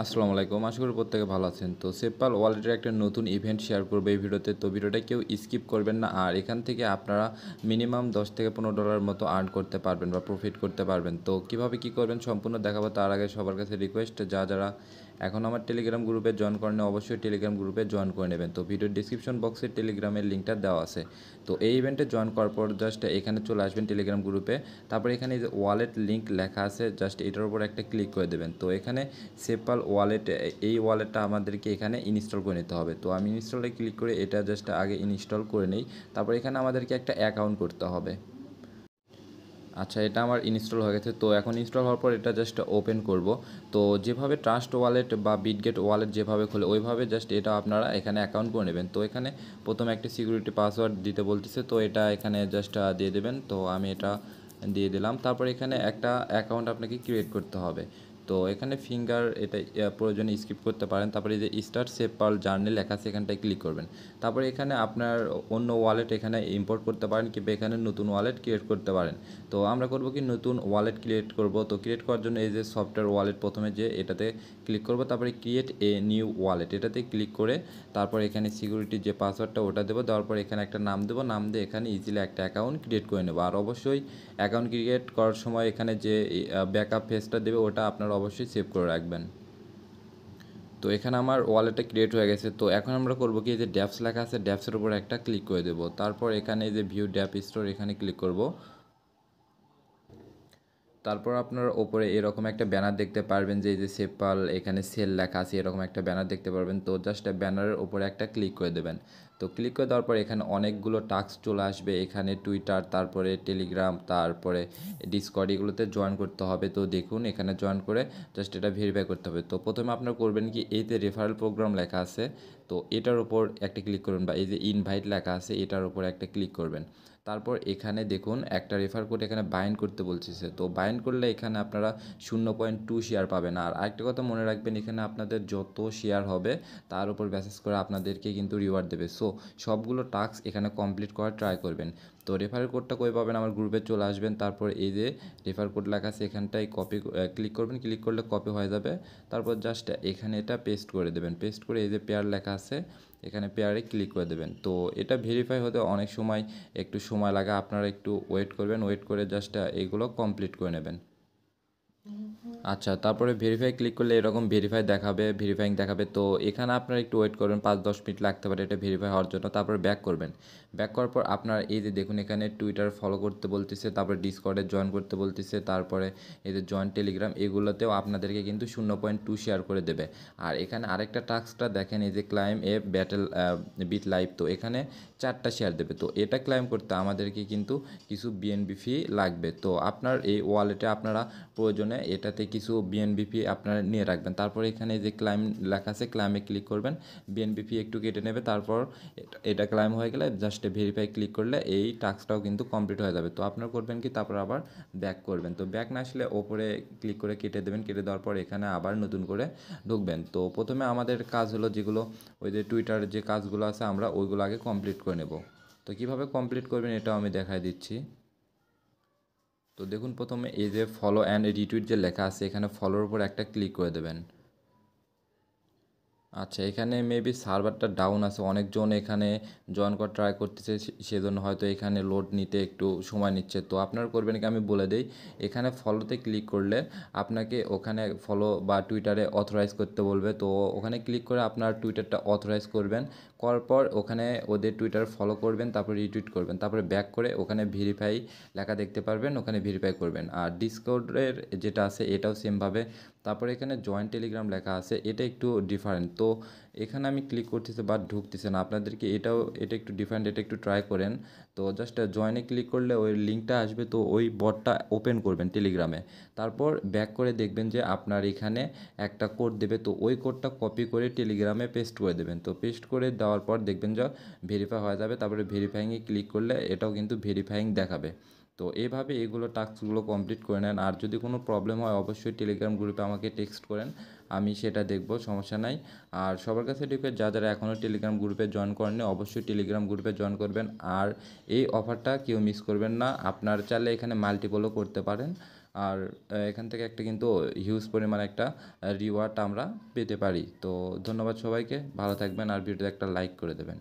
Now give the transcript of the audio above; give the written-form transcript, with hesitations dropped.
আসসালামু আলাইকুম, আশা করি প্রত্যেকে ভালো আছেন। তো সেপপাল ওয়ালেটের একটা নতুন ইভেন্ট শেয়ার করবো এই ভিডিওতে। তো ভিডিওটা কেউ স্কিপ করবেন না। আর এখান থেকে আপনারা মিনিমাম $10 থেকে $15 মতো আর্ন করতে পারবেন বা প্রফিট করতে পারবেন। তো কিভাবে কি করবেন সম্পূর্ণ দেখাবো। তার আগে সবার কাছে রিকোয়েস্ট, যারা এখন আমার টেলিগ্রাম গ্রুপে জয়েন করেন অবশ্যই টেলিগ্রাম গ্রুপে জয়েন করে নেবেন। তো ভিডিওর ডিসক্রিপশন বক্সে টেলিগ্রামের লিঙ্কটা দেওয়া আছে। তো এই ইভেন্টে জয়েন করার পর জাস্ট এখানে চলে আসবেন টেলিগ্রাম গ্রুপে। তারপর এখানে যে ওয়ালেট লিঙ্ক লেখা আছে, জাস্ট এটার উপর একটা ক্লিক করে দেবেন। তো এখানে সেপপাল ওয়ালেট, এই ওয়ালেটটা আমাদেরকে এখানে ইনস্টল করে নিতে হবে। তো আমি ইনস্টলে ক্লিক করে এটা জাস্ট আগে ইনস্টল করে নিই। তারপর এখানে আমাদেরকে একটা অ্যাকাউন্ট করতে হবে। আচ্ছা, এটা আমার ইনস্টল হয়ে গেছে। তো এখন ইনস্টল হওয়ার পর এটা জাস্ট ওপেন করব। তো যেভাবে ট্রাস্ট ওয়ালেট বা বিটগেট ওয়ালেট যেভাবে খোলে ওইভাবে জাস্ট এটা আপনারা এখানে অ্যাকাউন্ট করে নেবেন। তো এখানে প্রথমে একটা সিকিউরিটি পাসওয়ার্ড দিতে বলতেছে, তো এটা এখানে জাস্ট দিয়ে দেবেন। তো আমি এটা দিয়ে দিলাম। তারপর এখানে একটা অ্যাকাউন্ট আপনাকে ক্রিয়েট করতে হবে। তো এখানে ফিঙ্গার এটা প্রয়োজনে স্কিপ করতে পারেন। তারপরে এই যে স্টার্ট সেপপাল জার্নি লেখা আছে এখানটায় ক্লিক করবেন। তারপরে এখানে আপনার অন্য ওয়ালেট এখানে ইম্পোর্ট করতে পারেন কিংবা এখানে নতুন ওয়ালেট ক্রিয়েট করতে পারেন। তো আমরা করব কি, নতুন ওয়ালেট ক্রিয়েট করব। তো ক্রিয়েট করার জন্য এই যে সফটওয়্যার ওয়ালেট প্রথমে যে এটাতে ক্লিক করব, তারপরে ক্রিয়েট এ নিউ ওয়ালেট এটাতে ক্লিক করে তারপর এখানে সিকিউরিটি যে পাসওয়ার্ডটা ওটা দেবো। দেওয়ার পর এখানে একটা নাম দেবো, নাম দিয়ে এখানে ইজিলি একটা অ্যাকাউন্ট ক্রিয়েট করে নেবো। আর অবশ্যই অ্যাকাউন্ট ক্রিয়েট করার সময় এখানে যে ব্যাকআপ ফেসটা দেবে ওটা আপনারা অবশ্যই সেভ করে রাখবেন। তো এখানে আমার ওয়ালেটটা ক্রিয়েট হয়ে গেছে। তো এখন আমরা করব কি, এই যে ড্যাপস লেখা আছে ড্যাপসের উপর একটা ক্লিক করে দেবো। তারপর এখানে এই যে ভিউ ড্যাপ স্টোর এখানে ক্লিক করব। তারপর আপনার ওপরে এরকম একটা ব্যানার দেখতে পারবেন যে এই যে সেপপাল এখানে সেল লেখা আছে, এরকম একটা ব্যানার দেখতে পারবেন। তো জাস্ট ব্যানারের ওপরে একটা ক্লিক করে দেবেন। তো ক্লিক করে দেওয়ার পর এখানে অনেকগুলো টাস্ক চলে আসবে। এখানে টুইটার, তারপরে টেলিগ্রাম, তারপরে ডিসকর্ড, এগুলোতে জয়েন করতে হবে। তো দেখুন এখানে জয়েন করে জাস্ট এটা ভেরিফাই করতে হবে। তো প্রথমে আপনার করবেন কি, এই যে রেফারেল প্রোগ্রাম লেখা আছে তো এটার উপর একটা ক্লিক করবেন, বা এই যে ইনভাইট লেখা আছে এটার উপর একটা ক্লিক করবেন। তারপর এখানে দেখুন একটা রেফার কোড এখানে বাইন্ড করতে বলতেছে। তো বাইন্ড করলে এখানে আপনারা 0.2 শেয়ার পাবেন। আর আরেকটা কথা মনে রাখবেন, এখানে আপনাদের যত শেয়ার হবে তার উপর বেসিস করে আপনাদেরকে কিন্তু রিওয়ার্ড দেবে। সো সবগুলো টাস্ক এখানে কমপ্লিট করার ট্রাই করবেন। তো রেফারেল কোডটা কই পাবেন, আমার গ্রুপে চলে আসবেন। তারপর এই যে রেফার কোড লেখা আছে এখানটায় কপি ক্লিক করবেন, ক্লিক করলে কপি হয়ে যাবে। তারপর জাস্ট এখানে এটা পেস্ট করে দেবেন। পেস্ট করে এই যে পেয়ার লেখা আছে এখানে পেয়ারে ক্লিক করে দেবেন। তো এটা ভেরিফাই হতে অনেক সময় একটু সময় লাগে, আপনারা একটু ওয়েট করবেন। ওয়েট করে জাস্ট এইগুলো কমপ্লিট করে নেবেন। আচ্ছা, তারপরে ভেরিফাই ক্লিক করলে এরকম ভেরিফাই দেখাবে, ভেরিফাইং দেখাবে। তো এখানে আপনারা একটু ওয়েট করবেন, 5-10 মিনিট লাগতে পারে এটা ভেরিফাই হওয়ার জন্য। তারপরে ব্যাক করবেন। ব্যাক করার পর আপনার এই যে দেখুন এখানে টুইটার ফলো করতে বলতেছে, তারপরে ডিসকর্ডে জয়েন করতে বলতেছে, তারপরে এই যে জয়েন টেলিগ্রাম, এগুলোতেও আপনাদেরকে কিন্তু 0.2 শেয়ার করে দেবে। আর এখানে আরেকটা টাস্কটা দেখেন, এই যে climb a battle beat live, তো এখানে 4টা শেয়ার দেবে। তো এটা ক্লাইম করতে আমাদেরকে কিন্তু কিছু বিএনবি ফি লাগবে। তো আপনার এই ওয়ালেটে আপনারা প্রয়োজনে এটাতে কিছু বিএনবি ফি আপনারা নিয়ে রাখবেন। তারপর এখানে যে ক্লাইম লেখা আছে ক্লাইমে ক্লিক করবেন, বিএনবি ফি একটু কেটে নেবে। তারপর এটা ক্লাইম হয়ে গেলে জাস্ট ভেরিফাই ক্লিক করলে এই টাস্কটাও কিন্তু কমপ্লিট হয়ে যাবে। তো আপনারা করবেন কি, তারপর আবার ব্যাক করবেন। তো ব্যাক না আসলে ওপরে ক্লিক করে কেটে দেবেন। কেটে দেওয়ার পর এখানে আবার নতুন করে ঢুকবেন। তো প্রথমে আমাদের কাজ হলো যেগুলো ওই যে টুইটার যে কাজগুলো আছে আমরা ওইগুলো আগে কমপ্লিট করে নেব। তো কীভাবে কমপ্লিট করবেন এটাও আমি দেখাই দিচ্ছি। তো দেখুন প্রথমে এই যে ফলো অ্যান্ড রিটুইট যে লেখা আছে এখানে ফলোর উপর একটা ক্লিক করে দেবেন। আচ্ছা, এখানে মেবি সার্ভারটা ডাউন আছে, অনেকজন এখানে জয়েন করা ট্রাই করতেছে, সেজন্য হয়তো এখানে লোড নিতে একটু সময় নিচ্ছে। তো আপনারা করবেন কি, আমি বলে দিই। এখানে ফলোতে ক্লিক করলে আপনাকে ওখানে ফলো বা টুইটারে অথরাইজ করতে বলবে। তো ওখানে ক্লিক করে আপনার টুইটারটা অথরাইজ করবেন। করার পর ওখানে ওদের টুইটার ফলো করবেন, তারপর রিটুইট করবেন, তারপরে ব্যাক করে ওখানে ভেরিফাই লেখা দেখতে পারবেন, ওখানে ভেরিফাই করবেন। আর ডিসকর্ডের যেটা আছে এটাও সেমভাবে। তারপরে এখানে জয়েন্ট টেলিগ্রাম লেখা আছে, এটা একটু ডিফারেন্ট। তো এখানে আমি ক্লিক করতেছি বাট ঢুকতেছে না, আপনাদেরকে এটা একটু ডিফারেন্ট, এটা একটু ট্রাই করেন। তো জাস্ট জয়েনে ক্লিক করলে ওই লিঙ্কটা আসবে, তো ওই বটটা ওপেন করবেন টেলিগ্রামে। তারপর ব্যাক করে দেখবেন যে আপনার এখানে একটা কোড দেবে, তো ওই কোডটা কপি করে টেলিগ্রামে পেস্ট করে দেবেন। তো পেস্ট করে দেওয়ার পর দেখবেন যে ভেরিফাই হয়ে যাবে। তারপরে ভেরিফাইংয়ে ক্লিক করলে এটাও কিন্তু ভেরিফাইং দেখাবে। তো এইভাবে এগুলো টাস্কগুলো কমপ্লিট করে নেন। আর যদি কোনো প্রবলেম হয় অবশ্যই টেলিগ্রাম গ্রুপে আমাকে টেক্সট করেন, আমি সেটা দেখব, সমস্যা নাই। আর সবার কাছে রিকোয়েস্ট, যারা এখনও টেলিগ্রাম গ্রুপে জয়েন করেননি অবশ্যই টেলিগ্রাম গ্রুপে জয়েন করবেন। আর এই অফারটা কেউ মিস করবেন না। আপনার চাইলে এখানে মাল্টিপলও করতে পারেন। আর এখান থেকে একটা কিন্তু হিউজ পরিমাণ একটা রিওয়ার্ড আমরা পেতে পারি। তো ধন্যবাদ সবাইকে, ভালো থাকবেন আর ভিডিওতে একটা লাইক করে দেবেন।